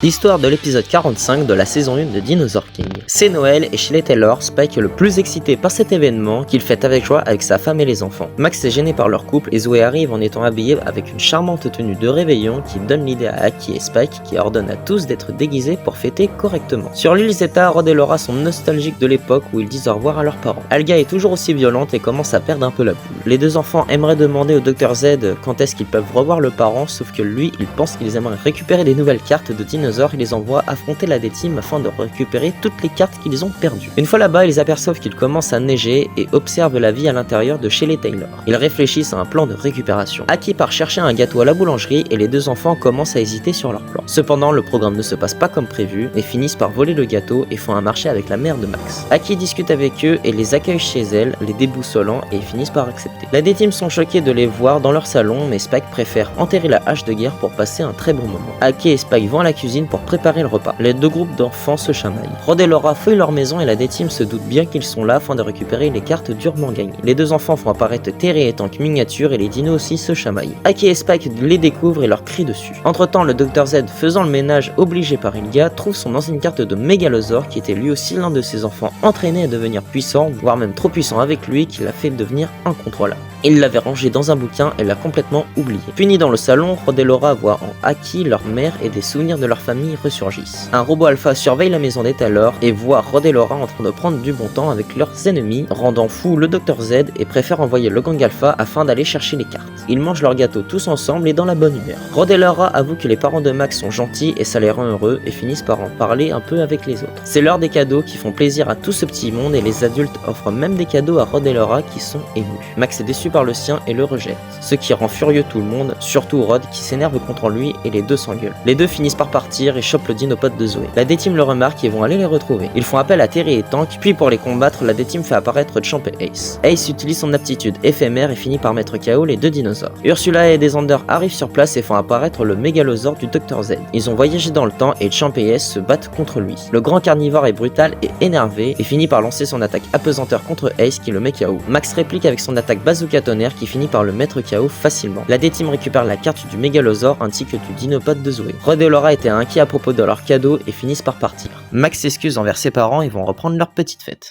L'histoire de l'épisode 45 de la saison 1 de Dinosaur King. C'est Noël et chez les Taylor, Spike est le plus excité par cet événement qu'il fête avec joie avec sa femme et les enfants. Max est gêné par leur couple et Zoé arrive en étant habillée avec une charmante tenue de réveillon qui donne l'idée à Aki et Spike qui ordonnent à tous d'être déguisés pour fêter correctement. Sur l'île Zeta, Rod et Laura sont nostalgiques de l'époque où ils disent au revoir à leurs parents. Alga est toujours aussi violente et commence à perdre un peu la boule. Les deux enfants aimeraient demander au Dr Z quand est-ce qu'ils peuvent revoir le parent, sauf que lui, il pense qu'ils aimeraient récupérer des nouvelles cartes de dinosaures et les envoie affronter la D-Team afin de récupérer toutes les cartes qu'ils ont perdues. Une fois là-bas, ils aperçoivent qu'il commence à neiger et observent la vie à l'intérieur de chez les Taylor. Ils réfléchissent à un plan de récupération. Aki part chercher un gâteau à la boulangerie et les deux enfants commencent à hésiter sur leur plan. Cependant, le programme ne se passe pas comme prévu et finissent par voler le gâteau et font un marché avec la mère de Max. Aki discute avec eux et les accueille chez elle, les déboussolant et finissent par accepter. La D-Team sont choqués de les voir dans leur salon, mais Spike préfère enterrer la hache de guerre pour passer un très bon moment. Aki et Spike vont à la cuisine pour préparer le repas. Les deux groupes d'enfants se chamaillent. Rod et Laura fouillent leur maison et la D-Team se doute bien qu'ils sont là afin de récupérer les cartes durement gagnées. Les deux enfants font apparaître Terry et Tank miniature et les dinos aussi se chamaillent. Aki et Spike les découvrent et leur crient dessus. Entre temps, le Dr Z, faisant le ménage obligé par Ilga, trouve son ancienne carte de Mégalosaure qui était lui aussi l'un de ses enfants entraînés à devenir puissant, voire même trop puissant avec lui, qui l'a fait devenir incontrôlable. Il l'avait rangé dans un bouquin et l'a complètement oublié. Fini dans le salon, Rod et Laura voient en Aki leur mère et des souvenirs de leur famille ressurgissent. Un robot alpha surveille la maison des Taylor et voit Rod et Laura en train de prendre du bon temps avec leurs ennemis, rendant fou le Dr Z et préfère envoyer le gang alpha afin d'aller chercher les cartes. Ils mangent leur gâteau tous ensemble et dans la bonne humeur. Rod et Laura avouent que les parents de Max sont gentils et ça les rend heureux et finissent par en parler un peu avec les autres. C'est l'heure des cadeaux qui font plaisir à tout ce petit monde et les adultes offrent même des cadeaux à Rod et Laura qui sont émus. Max est déçu par le sien et le rejette, ce qui rend furieux tout le monde, surtout Rod qui s'énerve contre lui et les deux s'engueulent. Les deux finissent par partir et chopent le dinopode de Zoé. La D-Team le remarque et vont aller les retrouver. Ils font appel à Terry et Tank, puis pour les combattre, la D-Team fait apparaître Champ et Ace. Ace utilise son aptitude éphémère et finit par mettre KO les deux dinosaures. Ursula et Desander arrivent sur place et font apparaître le mégalosaure du Dr Z. Ils ont voyagé dans le temps et Champ et Ace se battent contre lui. Le grand carnivore est brutal et énervé et finit par lancer son attaque apesanteur contre Ace qui le met KO. Max réplique avec son attaque bazooka tonnerre qui finit par le mettre KO facilement. La D-Team récupère la carte du mégalosaure ainsi que du dinopode de Zoé. Rod et Laura étaient inquiets à propos de leur cadeau et finissent par partir. Max s'excuse envers ses parents et vont reprendre leur petite fête.